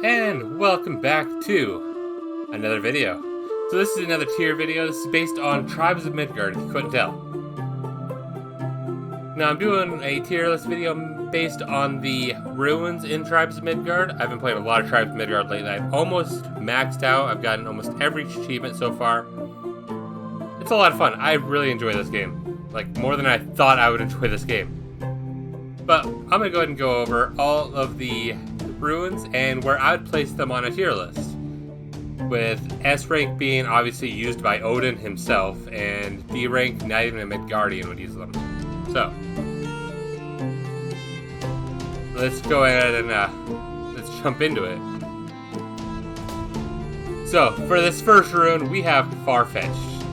And welcome back to another video. So this is another tier video. This is based on Tribes of Midgard, if you couldn't tell. Now I'm doing a tier list video based on the ruins in Tribes of Midgard. I've been playing a lot of Tribes of Midgard lately. I've almost maxed out. I've gotten almost every achievement so far. It's a lot of fun. I really enjoy this game. Like, more than I thought I would enjoy this game. But I'm going to go ahead and go over all of the ruins and where I would place them on a tier list. With S rank being obviously used by Odin himself, and D rank not even a Midgardian would use them. So, let's go ahead and let's jump into it. So, for this first rune, we have Farfetched.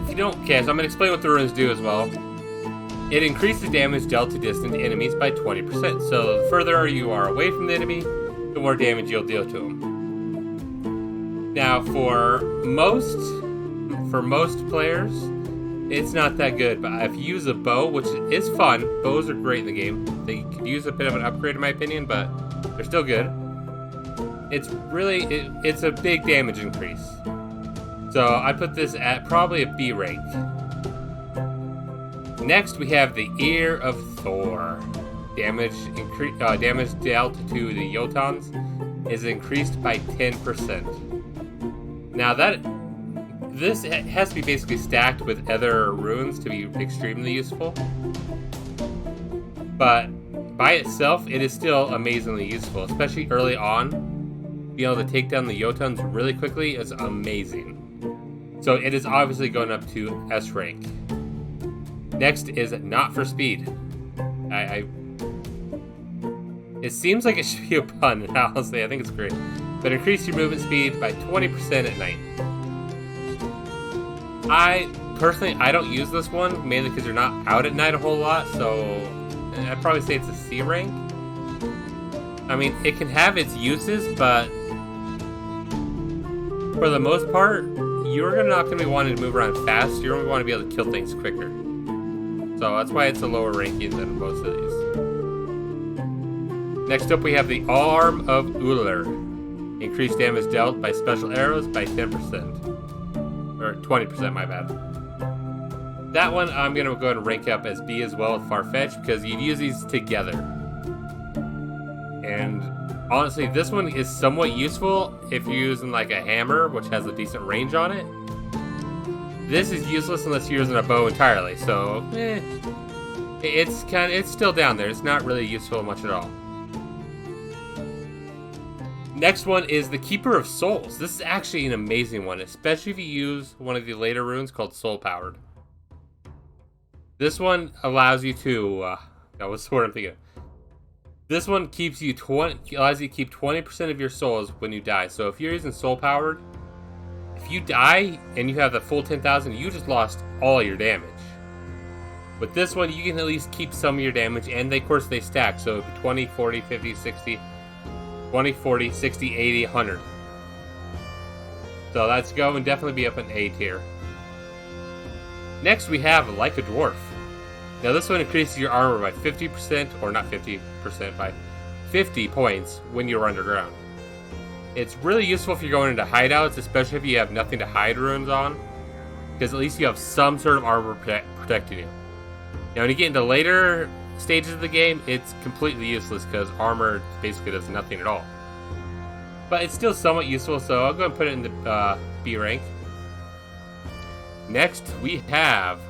If you don't, okay, so I'm going to explain what the runes do as well. It increases damage dealt to distant enemies by 20%. So the further you are away from the enemy, the more damage you'll deal to them. Now, for most players, it's not that good. But if you use a bow, which is fun, bows are great in the game. They could use a bit of an upgrade, in my opinion, but they're still good. It's really it's a big damage increase. So I put this at probably a B rank. Next, we have the Ear of Thor. Damage dealt to the Jotuns is increased by 10%. Now this has to be basically stacked with other runes to be extremely useful. But by itself, it is still amazingly useful, especially early on. Being able to take down the Jotuns really quickly is amazing. So it is obviously going up to S rank. Next is Not for Speed. It seems like it should be a pun, and honestly, I think it's great. But increase your movement speed by 20% at night. I don't use this one, mainly because you're not out at night a whole lot, so I'd probably say it's a C rank. I mean, it can have its uses, but for the most part, you're not going to be wanting to move around fast. You're going to want to be able to kill things quicker. So that's why it's a lower ranking than most of these. Next up, we have the Arm of Uller. Increased damage dealt by special arrows by 10%. Or 20%, my bad. That one I'm going to go ahead and rank up as B as well with Farfetched, because you'd use these together. And honestly, this one is somewhat useful if you're using like a hammer, which has a decent range on it. This is useless unless you're using a bow entirely, so it's still down there. It's not really useful much at all. Next one is the Keeper of Souls. This is actually an amazing one, especially if you use one of the later runes called Soul Powered. This one allows you to that was what I'm thinking. This one allows you to keep 20% of your souls when you die. So if you're using Soul Powered, if you die and you have the full 10,000, you just lost all your damage. With this one, you can at least keep some of your damage, and of course they stack. So 20, 40, 50, 60, 20, 40, 60, 80, 100. So let's go and definitely be up in A tier. Next, we have Like a Dwarf. Now this one increases your armor by 50%, or not 50%, by 50 points when you're underground. It's really useful if you're going into hideouts, especially if you have nothing to hide runes on, because at least you have some sort of armor protecting you. Now when you get into later stages of the game, it's completely useless because armor basically does nothing at all. But it's still somewhat useful, so I'll go and put it in the B rank. Next, we have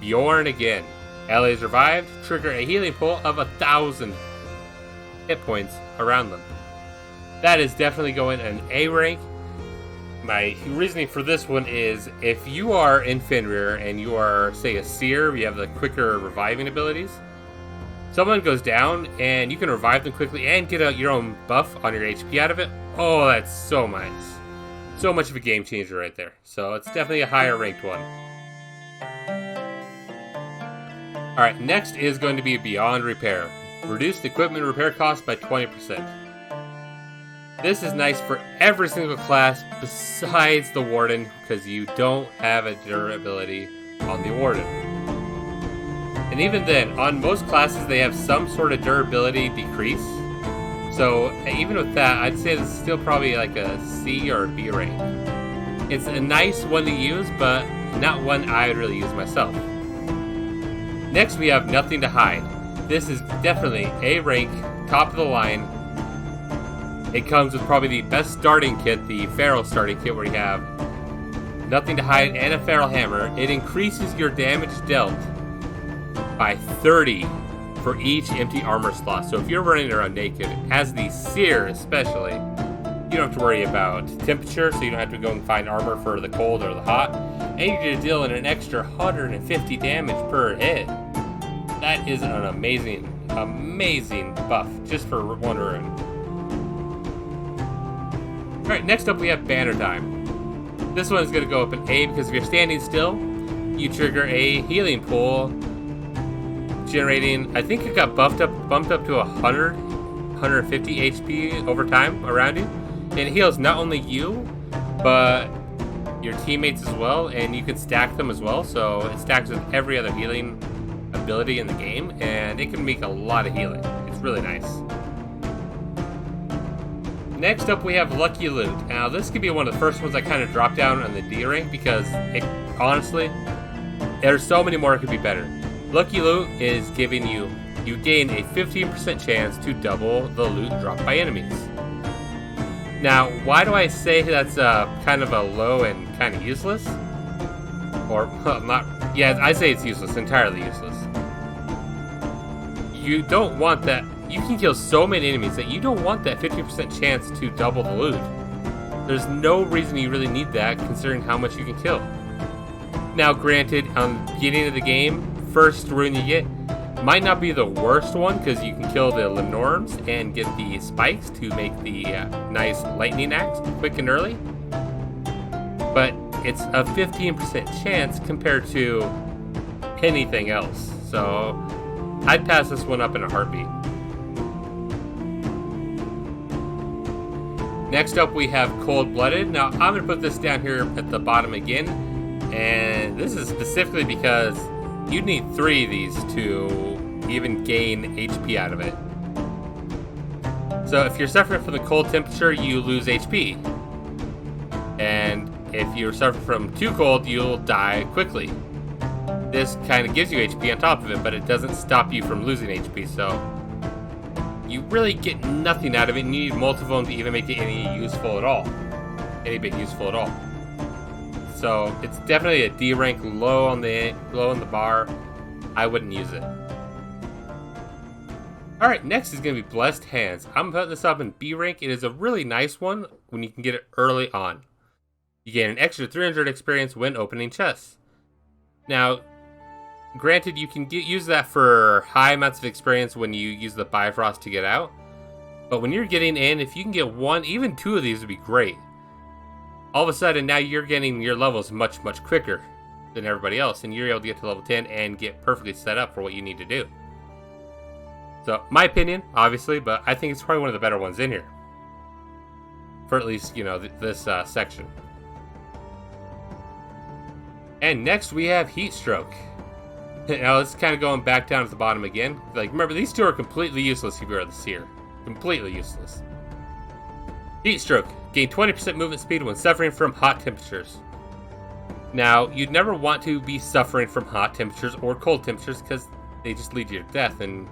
Björn Again. Allies revived, trigger a healing pool of 1,000 hit points around them. That is definitely going an A rank. My reasoning for this one is if you are in Fenrir and you are, say, a seer, you have the quicker reviving abilities. Someone goes down and you can revive them quickly and get your own buff on your HP out of it. Oh, that's so nice. So much of a game changer right there. So it's definitely a higher ranked one. Alright, next is going to be Beyond Repair. Reduced equipment repair cost by 20%. This is nice for every single class besides the Warden, because you don't have a durability on the Warden. And even then, on most classes they have some sort of durability decrease. So even with that, I'd say this is still probably like a C or a B rank. It's a nice one to use, but not one I would really use myself. Next we have Nothing to Hide. This is definitely A rank, top of the line. It comes with probably the best starting kit, the Feral starting kit, where you have Nothing to Hide and a Feral Hammer. It increases your damage dealt by 30 for each empty armor slot. So if you're running around naked, as the Seer especially, you don't have to worry about temperature, so you don't have to go and find armor for the cold or the hot. And you get to deal in an extra 150 damage per hit. That is an amazing, amazing buff just for one rune. Alright, next up we have Banner Time. This one is going to go up in A because if you're standing still, you trigger a healing pool, generating, I think it got bumped up to 150 HP over time around you. And it heals not only you, but your teammates as well, and you can stack them as well. So it stacks with every other healing ability in the game, and it can make a lot of healing. It's really nice. Next up we have Lucky Loot. Now this could be one of the first ones I kind of dropped down on the D rank because honestly, there's so many more it could be better. Lucky Loot is giving you gain a 15% chance to double the loot dropped by enemies. Now, why do I say that's kind of a low and kind of useless? Or, well, not, yeah, I say it's useless, entirely useless. You don't want that, you can kill so many enemies that you don't want that 50% chance to double the loot. There's no reason you really need that, considering how much you can kill. Now, granted, on the beginning of the game, first rune you get might not be the worst one because you can kill the Lenorms and get the spikes to make the nice lightning axe quick and early. But it's a 15% chance compared to anything else. So I'd pass this one up in a heartbeat. Next up we have Cold Blooded. Now I'm going to put this down here at the bottom again. And this is specifically because you need 3 of these to even gain HP out of it. So if you're suffering from the cold temperature, you lose HP. And if you're suffering from too cold, you'll die quickly. This kind of gives you HP on top of it, but it doesn't stop you from losing HP, so you really get nothing out of it, and you need multiple of them to even make it any useful at all. Any bit useful at all. So it's definitely a D rank, low on the bar. I wouldn't use it. Alright, next is going to be Blessed Hands. I'm putting this up in B rank. It is a really nice one when you can get it early on. You gain an extra 300 experience when opening chests. Now, granted, you can use that for high amounts of experience when you use the Bifrost to get out. But when you're getting in, if you can get 1, even 2 of these would be great. All of a sudden, now you're getting your levels much, much quicker than everybody else. And you're able to get to level 10 and get perfectly set up for what you need to do. So, my opinion, obviously, but I think it's probably one of the better ones in here. For at least, this section. And next we have Heatstroke. Now, this is kind of going back down to the bottom again. Like, remember, these 2 are completely useless if you are the Seer. Completely useless. Heatstroke. Gain 20% movement speed when suffering from hot temperatures. Now, you'd never want to be suffering from hot temperatures or cold temperatures because they just lead you to death. And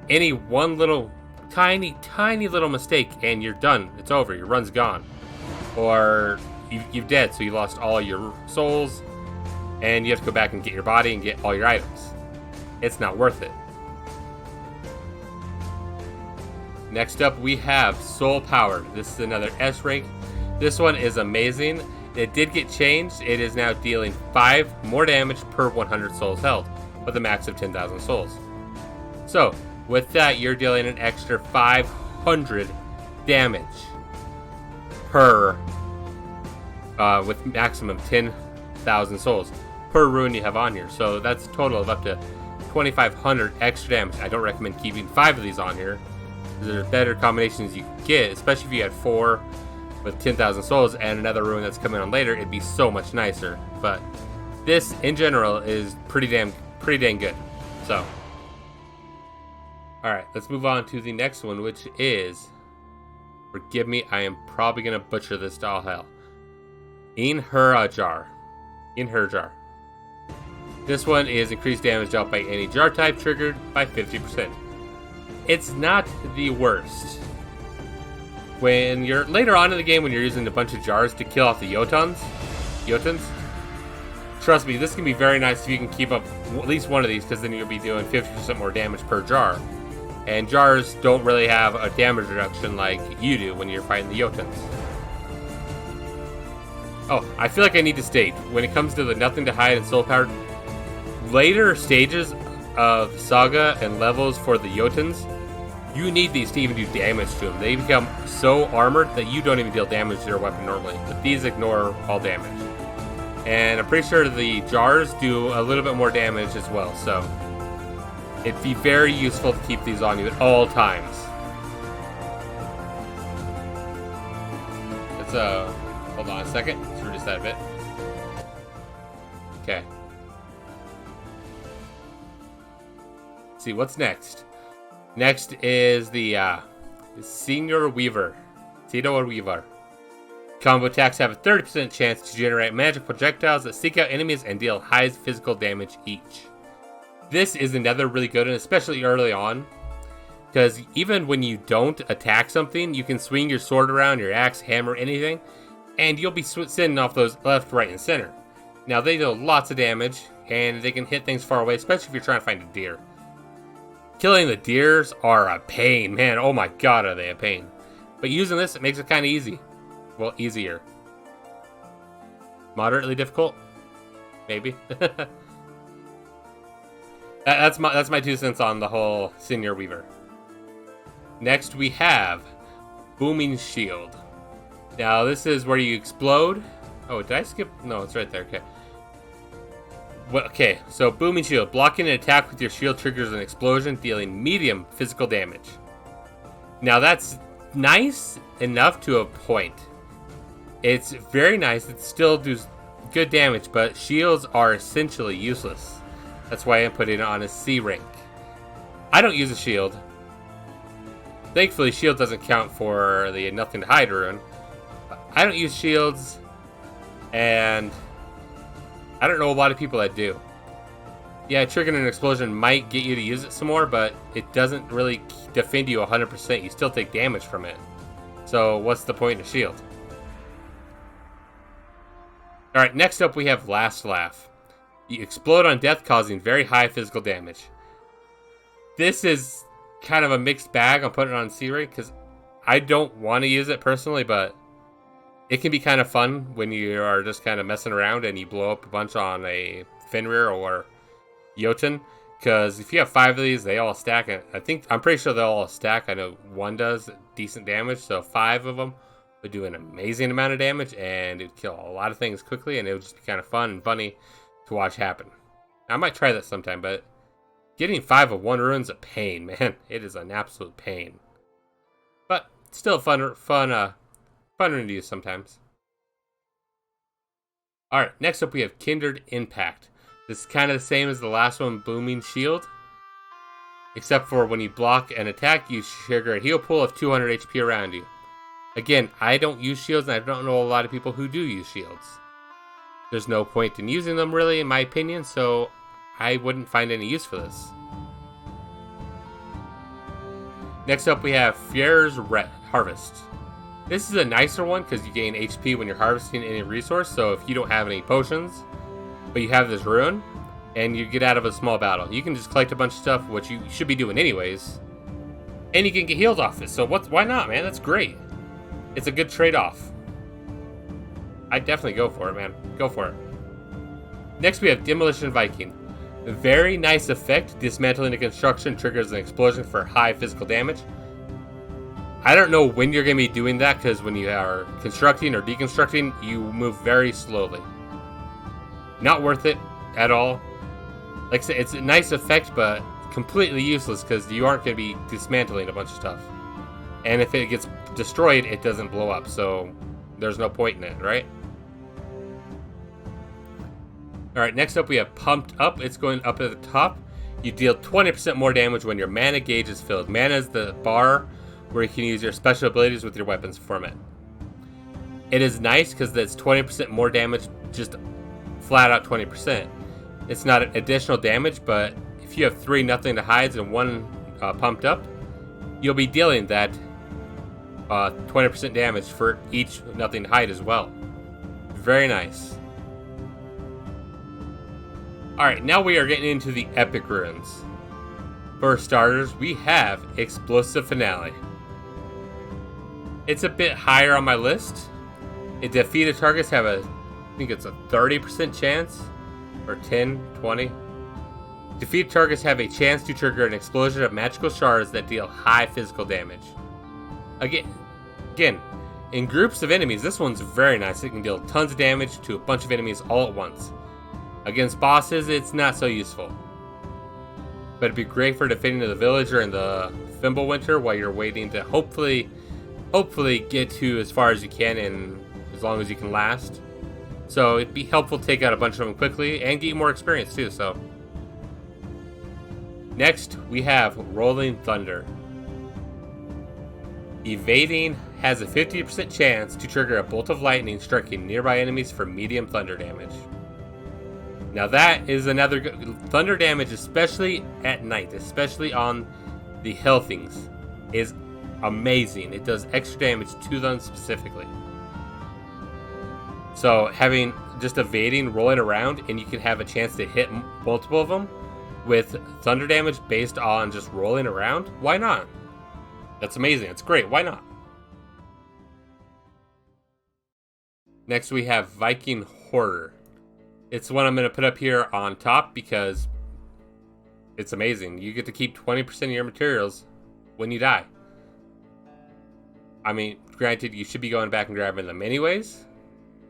any one little, tiny little mistake and you're done. It's over. Your run's gone. Or you're dead, so you lost all your souls. And you have to go back and get your body and get all your items. It's not worth it. Next up, we have Soul Power. This is another S rank. This one is amazing. It did get changed. It is now dealing 5 more damage per 100 souls held, with a max of 10,000 souls. So, with that, you're dealing an extra 500 damage per, with maximum 10,000 souls per rune you have on here. So that's a total of up to 2,500 extra damage. I don't recommend keeping 5 of these on here. There are better combinations you can get, especially if you had 4 with 10,000 souls and another rune that's coming on later. It'd be so much nicer. But this, in general, is pretty dang good. So, Alright, let's move on to the next one, which is... Forgive me, I am probably going to butcher this to all hell. Inherjar. This one is increased damage dealt by any jar type triggered by 50%. It's not the worst. When you're later on in the game, when you're using a bunch of jars to kill off the Jotuns, trust me, this can be very nice if you can keep up at least one of these, because then you'll be doing 50% more damage per jar. And jars don't really have a damage reduction like you do when you're fighting the Jotuns. Oh, I feel like I need to state, when it comes to the Nothing to Hide and Soul Power, later stages of Saga and levels for the Jotuns, you need these to even do damage to them. They become so armored that you don't even deal damage to their weapon normally. But these ignore all damage. And I'm pretty sure the jars do a little bit more damage as well. So it'd be very useful to keep these on you at all times. Let's hold on a second. Let's reduce that a bit. Okay. Let's see what's next. Next is the Senior Weaver. Combo attacks have a 30% chance to generate magic projectiles that seek out enemies and deal high physical damage each. This is another really good one, especially early on. Because even when you don't attack something, you can swing your sword around, your axe, hammer, anything, and you'll be sending off those left, right, and center. Now, they deal lots of damage, and they can hit things far away, especially if you're trying to find a deer. Killing the deers are a pain, man. Oh my god, are they a pain. But using this, it makes it kind of easy. Well, easier. Moderately difficult? Maybe. That's my 2 cents on the whole Senior Weaver. Next, we have Booming Shield. Now, this is where you explode. Oh, did I skip? No, it's right there. Okay. Okay, so Booming Shield. Blocking an attack with your shield triggers an explosion, dealing medium physical damage. Now, that's nice enough to a point. It's very nice. It still does good damage, but shields are essentially useless. That's why I'm putting it on a C rank. I don't use a shield. Thankfully, shield doesn't count for the Nothing to Hide rune. I don't use shields, and I don't know a lot of people that do. Yeah, triggering an explosion might get you to use it some more, but it doesn't really defend you 100%. You still take damage from it. So what's the point of shield? Alright, next up we have Last Laugh. You explode on death, causing very high physical damage. This is kind of a mixed bag. I'm putting it on C rank because I don't want to use it personally, but it can be kind of fun when you are just kind of messing around and you blow up a bunch on a Fenrir or Jotun. Because if you have 5 of these, they all stack. I'm pretty sure they'll all stack. I know one does decent damage, so 5 of them would do an amazing amount of damage, and it would kill a lot of things quickly, and it would just be kind of fun and funny to watch happen. I might try that sometime, but getting 5 of one rune's a pain, man. It is an absolute pain. But still fun rune to use sometimes. Alright, next up we have Kindred Impact. This is kind of the same as the last one, Booming Shield. Except for when you block an attack, you trigger a heal pool of 200 HP around you. Again, I don't use shields, and I don't know a lot of people who do use shields. There's no point in using them, really, in my opinion, so I wouldn't find any use for this. Next up, we have Fjer's Harvest. This is a nicer one because you gain HP when you're harvesting any resource, so if you don't have any potions, but you have this rune, and you get out of a small battle, you can just collect a bunch of stuff, which you should be doing anyways, and you can get healed off it, so why not, man? That's great. It's a good trade-off. I'd definitely go for it, man. Go for it. Next, we have Demolition Viking. A very nice effect. Dismantling a construction triggers an explosion for high physical damage. I don't know when you're going to be doing that, because when you are constructing or deconstructing, you move very slowly. Not worth it at all. Like I said, it's a nice effect, but completely useless, because you aren't going to be dismantling a bunch of stuff. And if it gets destroyed, it doesn't blow up, so there's no point in it, right? Alright, next up we have Pumped Up. It's going up at the top. You deal 20% more damage when your mana gauge is filled. Mana is the bar where you can use your special abilities with your weapons format. It is nice because that's 20% more damage, just flat out 20%. It's not additional damage, but if you have 3 nothing to hides and 1 pumped up, you'll be dealing that 20% damage for each nothing to hide as well. Very nice. Alright, now we are getting into the epic runes. For starters, we have Explosive Finale. It's a bit higher on my list. It defeated targets have I think it's a 30% chance, or 10, 20. Defeated targets have a chance to trigger an explosion of magical shards that deal high physical damage. Again, in groups of enemies, this one's very nice. It can deal tons of damage to a bunch of enemies all at once. Against bosses, it's not so useful. But it'd be great for defending the villager in the Fimbulwinter while you're waiting to hopefully get to as far as you can and as long as you can last. So it'd be helpful to take out a bunch of them quickly and get you more experience too, so. Next, we have Rolling Thunder. Evading has a 50% chance to trigger a bolt of lightning striking nearby enemies for medium thunder damage. Now that is another good thunder damage, especially at night, especially on the hill things, is amazing. It does extra damage to them specifically. So having just evading, rolling around, and you can have a chance to hit multiple of them with thunder damage based on just rolling around, why not? That's amazing. It's great. Why not? Next we have Viking Hoarder. It's one I'm going to put up here on top because it's amazing. You get to keep 20% of your materials when you die. I mean, granted, you should be going back and grabbing them anyways,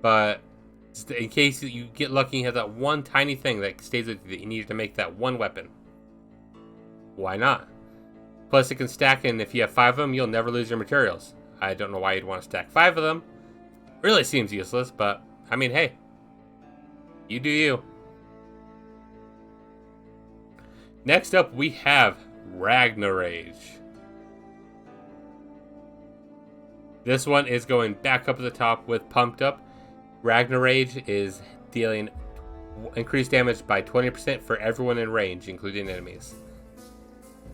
but in case you get lucky and have that one tiny thing that stays with you that you need to make that one weapon, why not? Plus, it can stack, and if you have 5 of them, you'll never lose your materials. I don't know why you'd want to stack 5 of them. Really seems useless, but, I mean, hey. You do you. Next up, we have Ragnarage. This one is going back up at the top with Pumped Up. Ragnarage is dealing increased damage by 20% for everyone in range, including enemies.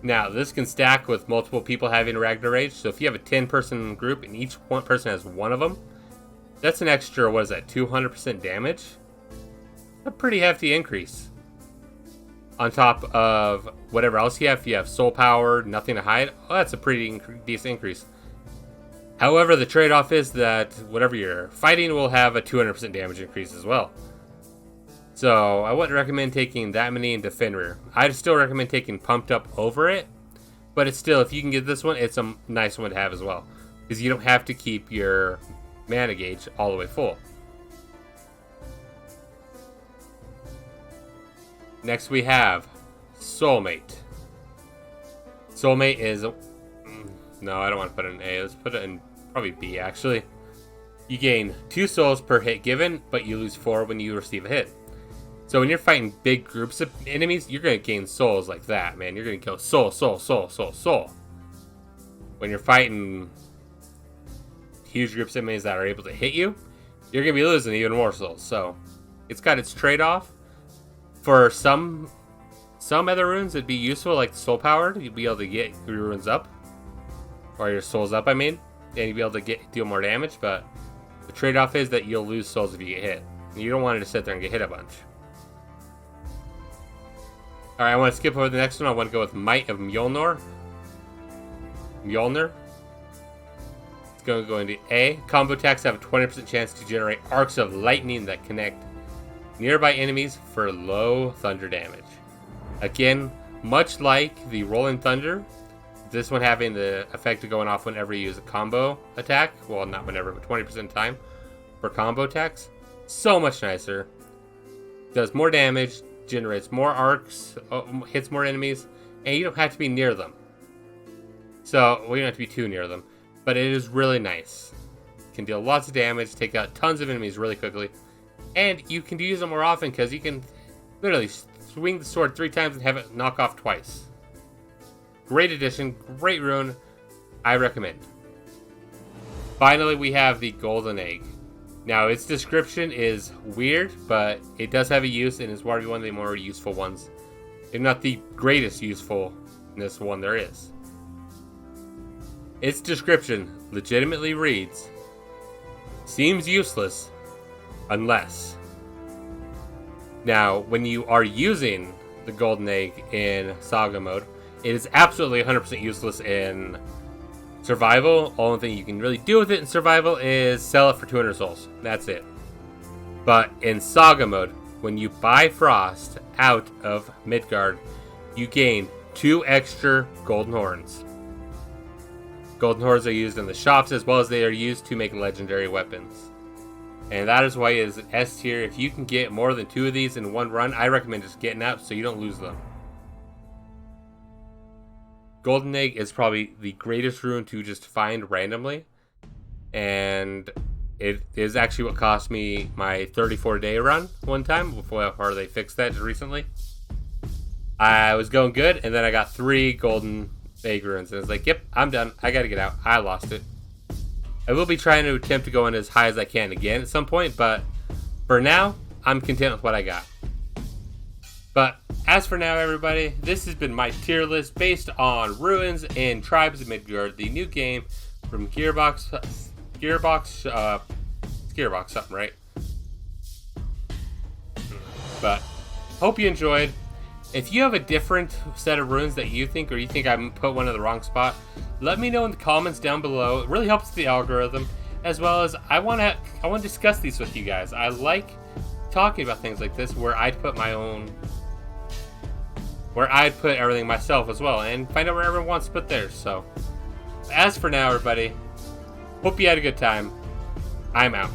Now, this can stack with multiple people having Ragnarage, so if you have a 10-person group and each one person has one of them, that's an extra, what is that, 200% damage? A pretty hefty increase. On top of whatever else you have, if you have Soul Power, Nothing to Hide, oh, that's a pretty decent increase. However, the trade-off is that whatever you're fighting will have a 200% damage increase as well. So, I wouldn't recommend taking that many into Fenrir. I'd still recommend taking Pumped Up over it, but it's still, if you can get this one, it's a nice one to have as well. Because you don't have to keep your mana gauge all the way full. Next we have Soulmate. Soulmate is... No, I don't want to put it in A. Let's put it in probably B, actually. You gain 2 souls per hit given, but you lose 4 when you receive a hit. So when you're fighting big groups of enemies, you're going to gain souls like that, man. You're going to go soul, soul, soul, soul, soul. When you're fighting huge groups of enemies that are able to hit you, you're going to be losing even more souls. So it's got its trade-off. For some other runes, it'd be useful, like soul powered. You'd be able to get your runes up, or your souls up, I mean, and you'd be able to deal more damage. But the trade-off is that you'll lose souls if you get hit. You don't want to just sit there and get hit a bunch. All right, I want to skip over the next one. I want to go with Might of Mjolnir. It's going to go into A. Combo attacks have a 20% chance to generate arcs of lightning that connect nearby enemies for low thunder damage. Again, much like the Rolling Thunder, this one having the effect of going off whenever you use a combo attack. Well, not whenever, but 20% time for combo attacks. So much nicer. Does more damage, generates more arcs, hits more enemies, and you don't have to be near them. So, well, you don't have to be too near them, but it is really nice. Can deal lots of damage, take out tons of enemies really quickly, and you can use them more often because you can literally swing the sword 3 times and have it knock off twice. Great addition, great rune. I recommend. Finally, we have the golden egg. Now, its description is weird, but it does have a use and is probably one of the more useful ones. If not the greatest usefulness one there is. Its description legitimately reads, seems useless unless. Now, when you are using the golden egg in saga mode, it is absolutely 100% useless in survival. Only thing you can really do with it in survival is sell it for 200 souls. That's it. But in saga mode, when you buy Frost out of Midgard, you gain 2 extra golden horns. Golden horns are used in the shops as well as they are used to make legendary weapons. And that is why it is an S tier. If you can get more than 2 of these in one run, I recommend just getting out so you don't lose them. Golden egg is probably the greatest rune to just find randomly. And it is actually what cost me my 34-day run one time before they fixed that just recently. I was going good, and then I got 3 golden egg runes, and it's like, yep, I'm done. I gotta get out. I lost it. I will be trying to attempt to go in as high as I can again at some point, but for now, I'm content with what I got. But as for now, everybody, this has been my tier list based on Ruins and Tribes of Midgard, the new game from Gearbox something, right? But hope you enjoyed. If you have a different set of runes that you think, or you think I put one in the wrong spot, let me know in the comments down below. It really helps the algorithm, as well as I want to discuss these with you guys. I like talking about things like this where I'd put everything myself as well, and find out where everyone wants to put theirs. So, as for now, everybody, hope you had a good time. I'm out.